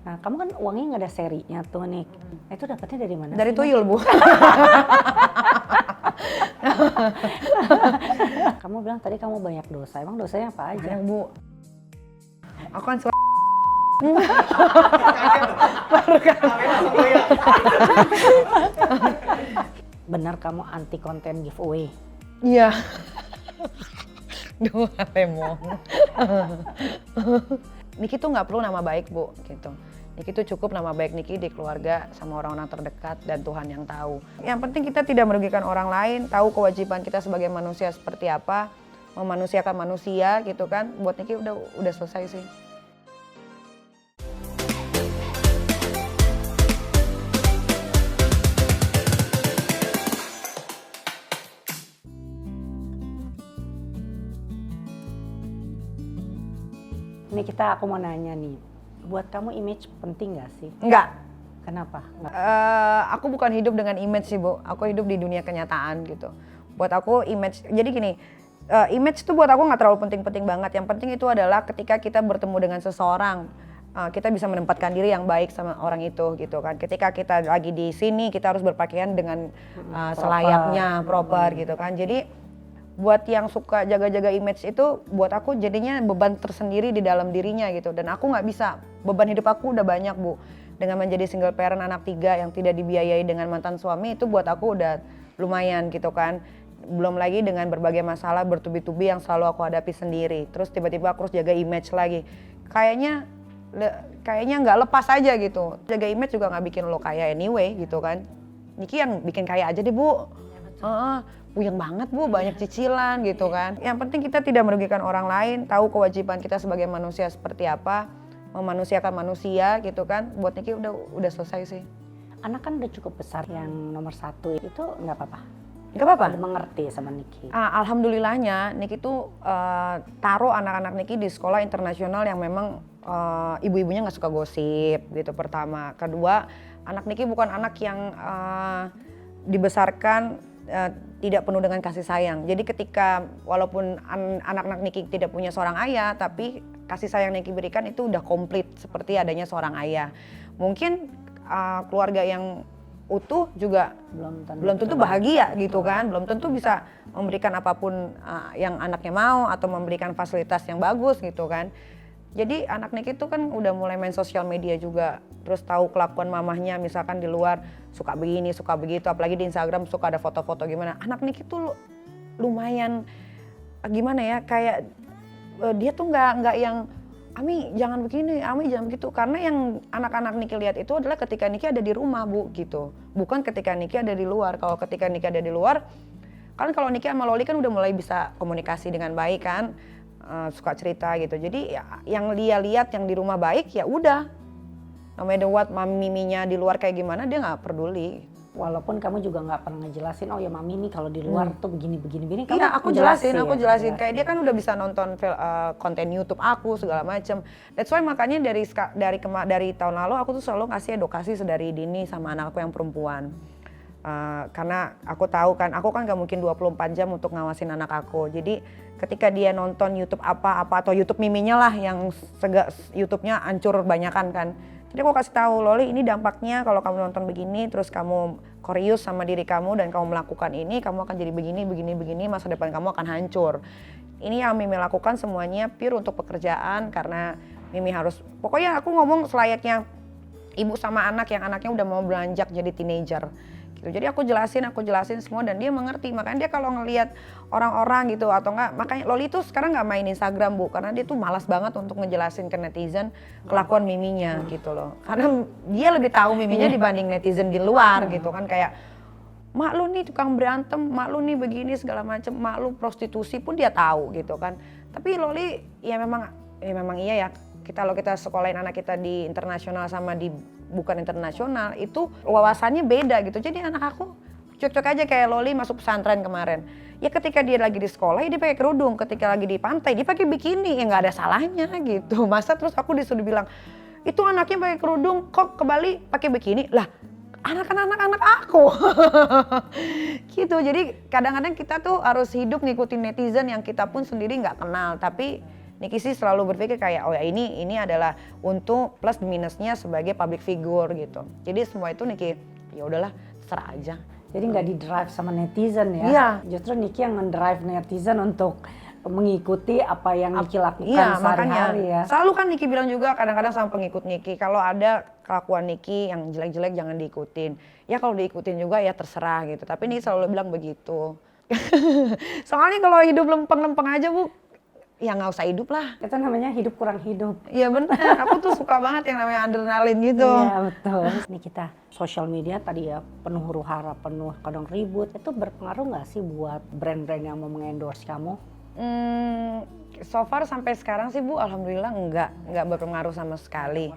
Nah, kamu kan uangnya nggak ada serinya tuh, Nik. Nah, itu dapatnya dari mana Dari sih, tuyul, Bu. Kamu bilang tadi kamu banyak dosa. Emang dosanya apa aja? Banyak, Bu. Aku kan suka Benar kamu anti konten giveaway? iya. Duh, lemong. Niki tuh nggak perlu nama baik, Bu, gitu. Niki tuh cukup nama baik Niki di keluarga sama orang-orang terdekat dan Tuhan yang tahu. Yang penting kita tidak merugikan orang lain, tahu kewajiban kita sebagai manusia seperti apa, memanusiakan manusia gitu kan. Buat Niki udah selesai sih. Ini aku mau nanya nih, buat kamu image penting nggak sih? Enggak. Kenapa? Aku bukan hidup dengan image sih, Bu. Aku hidup di dunia kenyataan gitu. Buat aku image, jadi gini, image itu buat aku nggak terlalu penting-penting banget. Yang penting itu adalah ketika kita bertemu dengan seseorang, kita bisa menempatkan diri yang baik sama orang itu gitu kan. Ketika kita lagi di sini, kita harus berpakaian dengan selayaknya, proper gitu kan. Jadi buat yang suka jaga-jaga image itu, buat aku jadinya beban tersendiri di dalam dirinya gitu. Dan aku nggak bisa, beban hidup aku udah banyak, Bu. Dengan menjadi single parent anak 3 yang tidak dibiayai dengan mantan suami, itu buat aku udah lumayan gitu kan. Belum lagi dengan berbagai masalah bertubi-tubi yang selalu aku hadapi sendiri. Terus tiba-tiba aku harus jaga image lagi. Kayaknya nggak lepas aja gitu. Jaga image juga nggak bikin lo kaya anyway gitu kan. Niki yang bikin kaya aja deh, Bu. Puyeng banget, Bu, banyak cicilan gitu kan. Yang penting kita tidak merugikan orang lain, tahu kewajiban kita sebagai manusia seperti apa, memanusiakan manusia gitu kan. Buat Niki udah selesai sih. Anak kan udah cukup besar, yang nomor 1 itu nggak apa-apa? Nggak apa-apa. Udah mengerti sama Niki? Alhamdulillahnya Niki tuh taruh anak-anak Niki di sekolah internasional yang memang ibu-ibunya nggak suka gosip gitu pertama. Kedua, anak Niki bukan anak yang dibesarkan tidak penuh dengan kasih sayang. Jadi ketika walaupun anak-anak Niki tidak punya seorang ayah, tapi kasih sayang Niki berikan itu udah komplit seperti adanya seorang ayah. Mungkin keluarga yang utuh juga belum tentu bahagia gitu kan, belum tentu bisa memberikan apapun yang anaknya mau atau memberikan fasilitas yang bagus gitu kan. Jadi anak Niki itu kan udah mulai main sosial media juga, terus tahu kelakuan mamahnya misalkan di luar suka begini, suka begitu, apalagi di Instagram suka ada foto-foto gimana. Anak Niki tuh lumayan gimana ya, kayak dia tuh nggak yang Ami jangan begini, Ami jangan begitu, karena yang anak-anak Niki lihat itu adalah ketika Niki ada di rumah, Bu, gitu. Bukan ketika Niki ada di luar. Kalau ketika Niki ada di luar, kan kalau Niki sama Loli kan udah mulai bisa komunikasi dengan baik kan. Suka cerita gitu. Jadi ya, yang dia lihat yang di rumah baik ya udah. No matter what miminya di luar kayak gimana dia nggak peduli. Walaupun kamu juga nggak pernah ngejelasin, oh ya mami nih kalau di luar tuh begini. Iya, aku jelasin. Kayak dia kan udah bisa nonton konten YouTube aku segala macem. That's why makanya dari tahun lalu aku tuh selalu ngasih edukasi sedari dini sama anak aku yang perempuan. Karena aku tahu kan, aku kan gak mungkin 24 jam untuk ngawasin anak aku. Jadi ketika dia nonton YouTube apa atau YouTube miminya lah yang YouTube-nya hancur banyakan kan. Jadi aku kasih tahu, Loli ini dampaknya kalau kamu nonton begini, terus kamu serius sama diri kamu dan kamu melakukan ini, kamu akan jadi begini, masa depan kamu akan hancur. Ini yang Mimi lakukan semuanya pure untuk pekerjaan karena Mimi harus, pokoknya aku ngomong selayaknya ibu sama anak yang anaknya udah mau beranjak jadi teenager. Jadi aku jelasin semua dan dia mengerti. Makanya dia kalau ngelihat orang-orang gitu atau enggak, makanya Loli tuh sekarang nggak main Instagram, Bu, karena dia tuh malas banget untuk ngejelasin ke netizen kelakuan miminya gitu loh. Karena dia lebih tahu miminya dibanding netizen di luar gitu kan, kayak mak lu nih tukang berantem, mak lu nih begini segala macem, mak lu prostitusi pun dia tahu gitu kan. Tapi Loli ya memang iya ya. Kalau kita sekolahin anak kita di internasional sama di bukan internasional, itu wawasannya beda gitu. Jadi anak aku cocok aja kayak Loli masuk pesantren kemarin. Ya ketika dia lagi di sekolah ya dia pakai kerudung, ketika lagi di pantai dia pakai bikini, ya nggak ada salahnya gitu. Masa terus aku disuruh bilang, itu anaknya pakai kerudung kok ke Bali pakai bikini? Lah, anak aku. Gitu. Jadi kadang-kadang kita tuh harus hidup ngikutin netizen yang kita pun sendiri nggak kenal, tapi Niki sih selalu berpikir kayak, oh ya ini adalah untuk plus minusnya sebagai public figure gitu. Jadi semua itu Niki, ya udahlah terserah aja. Jadi nggak di-drive sama netizen ya? Iya. Justru Niki yang nge-drive netizen untuk mengikuti apa yang Niki lakukan Iya, sehari-hari ya? selalu kan Niki bilang juga kadang-kadang sama pengikut Niki, kalau ada kelakuan Niki yang jelek-jelek jangan diikutin. Ya kalau diikutin juga ya terserah gitu, tapi Niki selalu bilang begitu. Soalnya kalau hidup lempeng-lempeng aja Bu, ya nggak usah hidup lah. Itu namanya hidup kurang hidup. Iya benar, aku tuh suka banget yang namanya adrenalin gitu. Iya betul. Ini kita sosial media tadi ya penuh huru-hara, penuh kadang ribut. Itu berpengaruh nggak sih buat brand-brand yang mau mengendorse kamu? So far sampai sekarang sih Bu, alhamdulillah nggak berpengaruh sama sekali.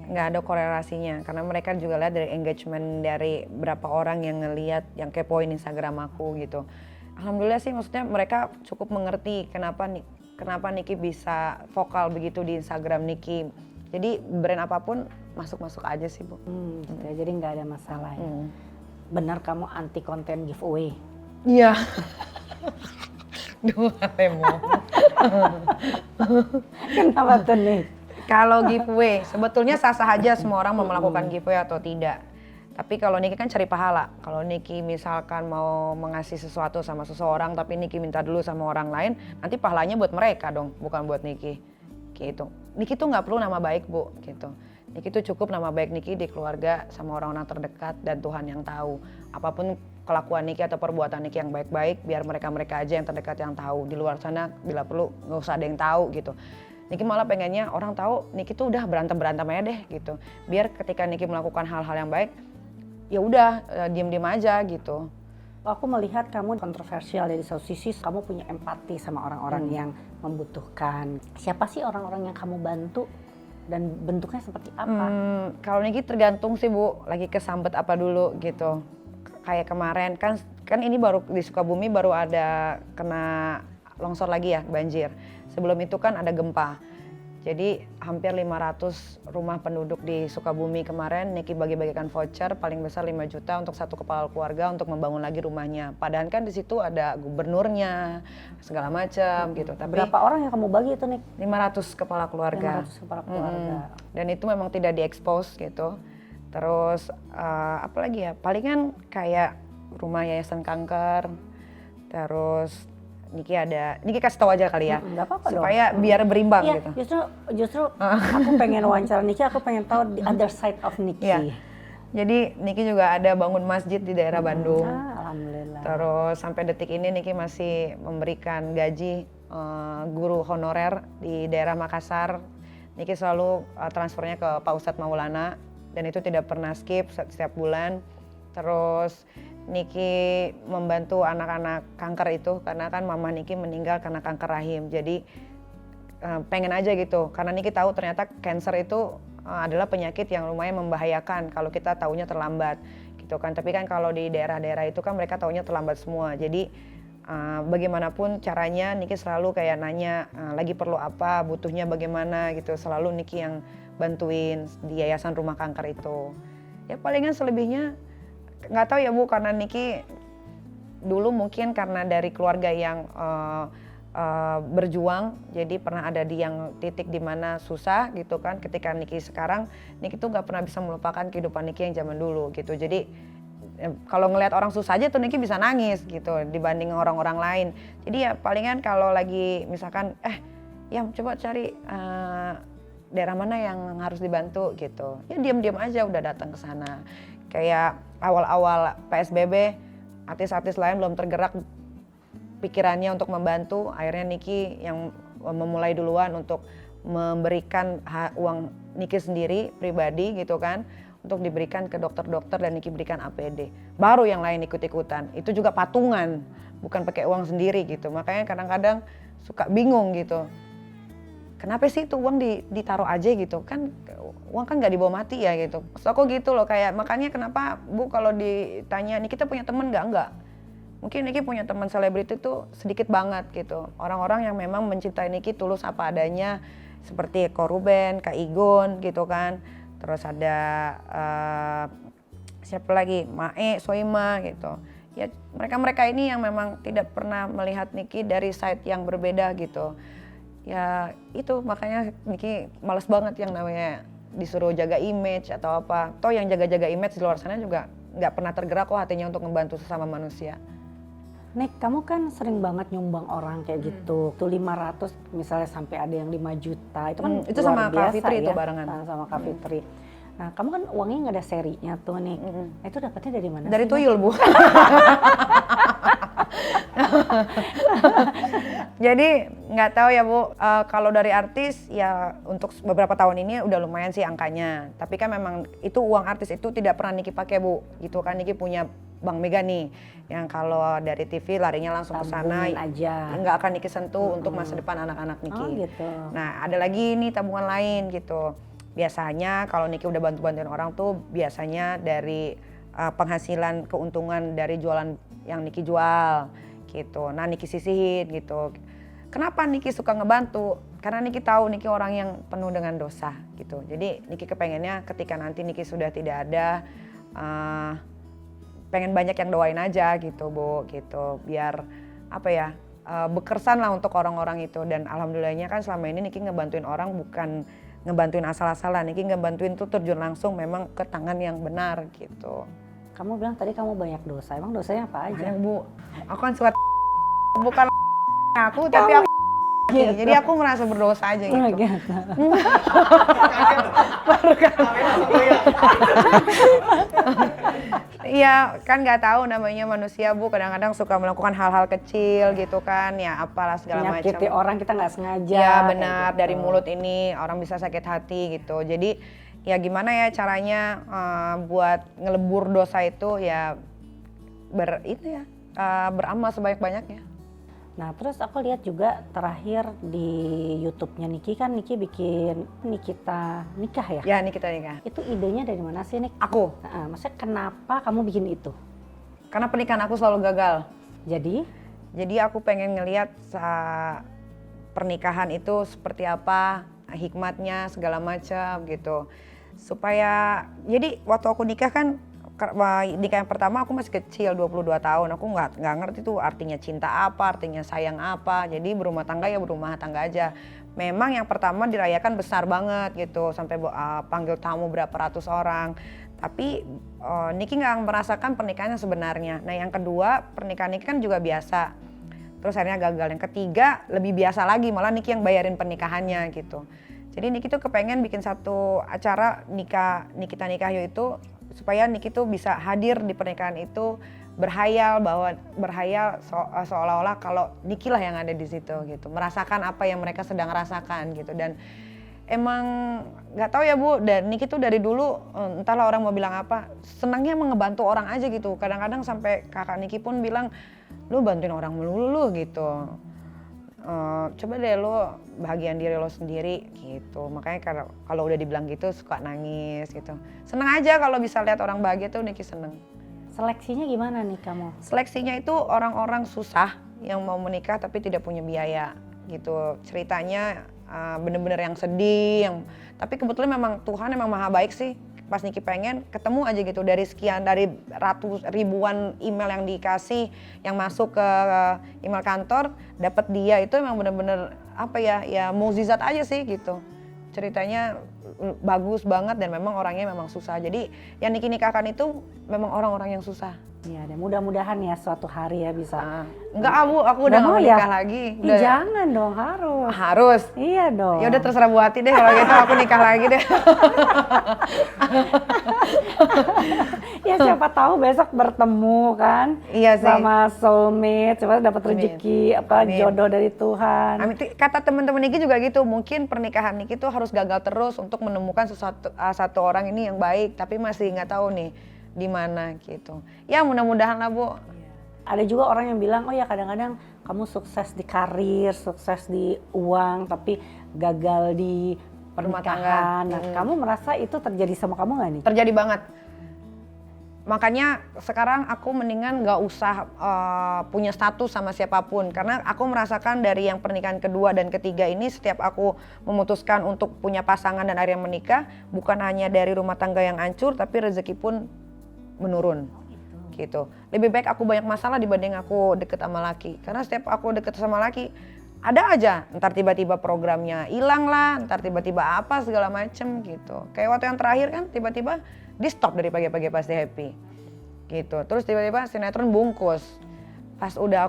Nggak ada korelasinya, karena mereka juga lihat dari engagement dari berapa orang yang ngelihat, yang kepoin Instagram aku gitu. Alhamdulillah sih, maksudnya mereka cukup mengerti kenapa Niki bisa vokal begitu di Instagram Niki. Jadi brand apapun masuk-masuk aja sih Bu. Gitu ya, jadi nggak ada masalah ya. Benar kamu anti konten giveaway? Iya. Duh, Temo. Kenapa tuh nih? Kalau giveaway, sebetulnya sah-sah aja semua orang mau melakukan giveaway atau tidak. Tapi kalau Niki kan cari pahala. Kalau Niki misalkan mau mengasih sesuatu sama seseorang, tapi Niki minta dulu sama orang lain, nanti pahalanya buat mereka dong, bukan buat Niki. Gitu. Niki tuh nggak perlu nama baik Bu, gitu. Niki tuh cukup nama baik Niki di keluarga sama orang-orang terdekat dan Tuhan yang tahu. Apapun kelakuan Niki atau perbuatan Niki yang baik-baik, biar mereka aja yang terdekat yang tahu. Di luar sana bila perlu nggak usah ada yang tahu gitu. Niki malah pengennya orang tahu Niki tuh udah berantem aja deh gitu. Biar ketika Niki melakukan hal-hal yang baik, ya udah diem-diem aja gitu. Aku melihat kamu kontroversial dari satu sisi, kamu punya empati sama orang-orang yang membutuhkan. Siapa sih orang-orang yang kamu bantu dan bentuknya seperti apa? Kalau Niki tergantung sih Bu, lagi kesambet apa dulu gitu. Kayak kemarin kan ini baru di Sukabumi baru ada kena longsor lagi ya, banjir. Sebelum itu kan ada gempa. Jadi hampir 500 rumah penduduk di Sukabumi kemarin Niki bagi-bagikan voucher paling besar 5 juta untuk satu kepala keluarga untuk membangun lagi rumahnya. Padahal kan di situ ada gubernurnya segala macam gitu. Tapi Berapa orang yang kamu bagi itu nih? 500 kepala keluarga. 500 kepala keluarga. Dan itu memang tidak diekspos gitu. Terus apa lagi ya? Palingan kayak rumah yayasan kanker. Terus Niki kasih tahu aja kali ya, Nggak apa-apa supaya dong. biar berimbang Iya, gitu. justru aku pengen wawancara Niki, aku pengen tahu the other side of Niki. Iya. Jadi Niki juga ada bangun masjid di daerah Bandung. Alhamdulillah. Terus sampai detik ini Niki masih memberikan gaji guru honorer di daerah Makassar. Niki selalu transfernya ke Pak Ustadz Maulana dan itu tidak pernah skip setiap bulan. Terus Niki membantu anak-anak kanker itu karena kan mama Niki meninggal karena kanker rahim. Jadi pengen aja gitu karena Niki tahu ternyata cancer itu adalah penyakit yang lumayan membahayakan kalau kita taunya terlambat gitu kan. Tapi kan kalau di daerah-daerah itu kan mereka taunya terlambat semua. Jadi bagaimanapun caranya Niki selalu kayak nanya lagi perlu apa, butuhnya bagaimana gitu. Selalu Niki yang bantuin di yayasan rumah kanker itu. Ya palingan selebihnya nggak tahu ya Bu, karena Niki dulu mungkin karena dari keluarga yang berjuang, jadi pernah ada di yang titik di mana susah gitu kan. Ketika Niki sekarang, Niki tuh nggak pernah bisa melupakan kehidupan Niki yang zaman dulu gitu. Jadi kalau ngelihat orang susah aja tuh Niki bisa nangis gitu dibanding orang-orang lain. Jadi ya palingan kalau lagi misalkan ya coba cari daerah mana yang harus dibantu gitu. Ya diam-diam aja udah datang ke sana. Kayak awal-awal PSBB, artis-artis lain belum tergerak pikirannya untuk membantu. Akhirnya Niki yang memulai duluan untuk memberikan uang Niki sendiri pribadi gitu kan, untuk diberikan ke dokter-dokter dan Niki berikan APD. Baru yang lain ikut-ikutan. Itu juga patungan, bukan pakai uang sendiri gitu. Makanya kadang-kadang suka bingung gitu. Kenapa sih itu uang ditaruh aja gitu kan, uang kan nggak dibawa mati ya gitu. So aku gitu loh, kayak makanya kenapa Bu kalau ditanya nih kita punya teman nggak, mungkin Niki punya teman selebriti tuh sedikit banget gitu. Orang-orang yang memang mencintai Niki tulus apa adanya, seperti Ko Ruben, Kak Igun gitu kan. Terus ada siapa lagi, Mae, Soima gitu. Ya mereka ini yang memang tidak pernah melihat Niki dari side yang berbeda gitu. ya itu makanya Niki males banget yang namanya disuruh jaga image atau apa. Toh yang jaga-jaga image di luar sana juga nggak pernah tergerak kok hatinya untuk membantu sesama manusia. Nick, kamu kan sering banget nyumbang orang kayak gitu. Tuh 500 misalnya sampai ada yang 5 juta. Itu kan Itu luar sama Kak biasa Fitri ya. itu barengan. Sama Kak Fitri. Nah, kamu kan uangnya nggak ada serinya tuh, Nick. Nah, itu dapatnya dari mana Dari sih, tuyul, Bu. Jadi nggak tahu ya Bu, kalau dari artis ya untuk beberapa tahun ini udah lumayan sih angkanya. Tapi kan memang itu uang artis itu tidak pernah Niki pakai Bu. Gitu kan Niki punya Bank Mega nih, yang kalau dari TV larinya langsung ke sana, aja. nggak akan Niki sentuh untuk masa depan anak-anak Niki. Oh gitu. Nah ada lagi nih tabungan lain gitu. Biasanya kalau Niki udah bantu-bantuin orang tuh biasanya dari penghasilan keuntungan dari jualan yang Niki jual gitu. Nah Niki sisihin gitu. Kenapa Niki suka ngebantu? Karena Niki tahu Niki orang yang penuh dengan dosa gitu. Jadi Niki kepengennya ketika nanti Niki sudah tidak ada, pengen banyak yang doain aja gitu Bu, gitu. Biar apa ya, berkesan lah untuk orang-orang itu. Dan alhamdulillahnya kan selama ini Niki ngebantuin orang bukan ngebantuin asal-asalan. Niki ngebantuin tuh terjun langsung memang ke tangan yang benar gitu. Kamu bilang tadi kamu banyak dosa. Emang dosanya apa aja? Banyak Bu, aku kan suka bukan aku tapi aku gitu. Jadi aku merasa berdosa aja gitu. Gitu. Iya kan nggak tahu namanya manusia Bu, kadang-kadang suka melakukan hal-hal kecil gitu kan, ya apalah segala macam. Menyakiti orang kita nggak sengaja. Ya benar, gitu. dari mulut ini orang bisa sakit hati gitu. Jadi ya gimana ya caranya buat ngelebur dosa itu ya beramal sebanyak-banyaknya. Nah terus aku lihat juga terakhir di YouTube-nya Niki kan Niki bikin Nikita Nikah ya? Ya Nikita Nikah. Itu idenya dari mana sih Nik? Aku. Maksudnya kenapa kamu bikin itu? Karena pernikahan aku selalu gagal. Jadi aku pengen ngelihat pernikahan itu seperti apa, hikmatnya segala macam gitu. Supaya jadi waktu aku nikah kan nikah yang pertama aku masih kecil 22 tahun. Aku nggak ngerti tuh artinya cinta apa, artinya sayang apa. Jadi berumah tangga ya berumah tangga aja. Memang yang pertama dirayakan besar banget gitu, sampai panggil tamu berapa ratus orang. Tapi Niki nggak merasakan pernikahan yang sebenarnya. Nah yang kedua pernikahan Niki kan juga biasa. Terus akhirnya gagal. Yang ketiga lebih biasa lagi, malah Niki yang bayarin pernikahannya gitu. Jadi Niki tuh kepengen bikin satu acara Nikita Nikah Yuk itu supaya Niki tuh bisa hadir di pernikahan itu, berhayal seolah-olah kalau Niki lah yang ada di situ gitu, merasakan apa yang mereka sedang rasakan gitu. Dan emang nggak tahu ya Bu, dan Niki tuh dari dulu entahlah orang mau bilang apa, senangnya emang ngebantu orang aja gitu. Kadang-kadang sampai kakak Niki pun bilang, lu bantuin orang melulu lu gitu. Coba deh lo bahagian diri lo sendiri gitu. Makanya kalau udah dibilang gitu suka nangis gitu. Seneng aja kalau bisa lihat orang bahagia tuh Niki seneng. seleksinya gimana nih kamu? Seleksinya itu orang-orang susah yang mau menikah tapi tidak punya biaya gitu. Ceritanya bener-bener yang sedih, tapi kebetulan memang Tuhan emang maha baik sih. Pas Niki pengen ketemu aja gitu, dari ribuan email yang dikasih, yang masuk ke email kantor, dapat dia itu emang bener-bener apa ya mukjizat aja sih gitu. Ceritanya bagus banget dan memang orangnya memang susah. Jadi yang Niki nikahkan itu memang orang-orang yang susah. Iya, dan mudah-mudahan ya suatu hari ya bisa. Enggak aku udah mau nikah lagi. Ih, jangan dong, harus. Harus? Iya dong. Ya udah terserah Bu Ati deh kalau gitu, aku nikah lagi deh. Ya siapa tahu besok bertemu kan. Iya sih. Sama soulmate, coba dapat rezeki jodoh dari Tuhan. Amin. Kata teman-teman Niki juga gitu, mungkin pernikahan Niki tuh harus gagal terus untuk menemukan satu orang ini yang baik, tapi masih nggak tahu nih di mana gitu. Ya mudah-mudahan lah Bu. Ada juga orang yang bilang, oh ya kadang-kadang kamu sukses di karir, sukses di uang, tapi gagal di pernikahan. Nah, kamu merasa itu terjadi sama kamu nggak nih? Terjadi banget. Makanya sekarang aku mendingan nggak usah punya status sama siapapun, karena aku merasakan dari yang pernikahan kedua dan ketiga ini, setiap aku memutuskan untuk punya pasangan dan akhirnya menikah, bukan hanya dari rumah tangga yang hancur, tapi rezeki pun menurun. Gitu. Lebih baik aku banyak masalah dibanding aku deket sama laki. Karena setiap aku deket sama laki, ada aja, ntar tiba-tiba programnya hilang lah, ntar tiba-tiba apa segala macem gitu. Kayak waktu yang terakhir kan tiba-tiba di stop dari pagi-pagi pasti happy gitu. Terus tiba-tiba sinetron bungkus. Pas udah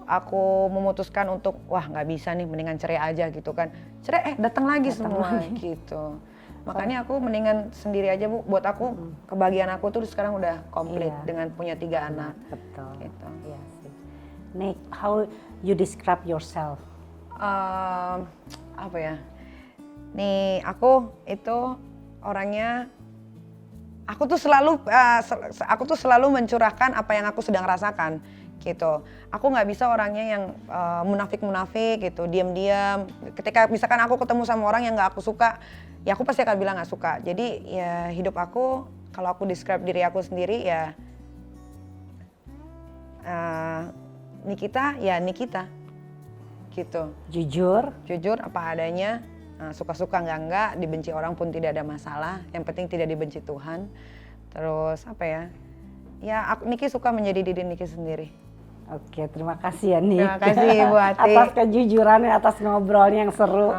aku memutuskan untuk wah nggak bisa nih, mendingan cerai aja gitu kan. Cerai datang lagi semua gitu. Makanya aku mendingan sendiri aja Bu. Buat aku kebahagiaan aku tuh sekarang udah komplit dengan punya 3 anak. Betul. Gitu. Iya sih. Nick, how you describe yourself? Apa ya? Nih aku itu orangnya, aku tuh selalu mencurahkan apa yang aku sedang rasakan gitu. Aku nggak bisa orangnya yang munafik gitu, diam-diam. Ketika misalkan aku ketemu sama orang yang nggak aku suka, ya aku pasti akan bilang nggak suka. Jadi ya hidup aku, kalau aku describe diri aku sendiri ya Nikita ya Nikita gitu. Jujur apa adanya, suka-suka enggak, dibenci orang pun tidak ada masalah, yang penting tidak dibenci Tuhan. Terus apa ya, Niki suka menjadi diri Niki sendiri. Oke, terima kasih ya Nick. Terima kasih Bu Ati. Atas kejujurannya, atas ngobrolnya yang seru.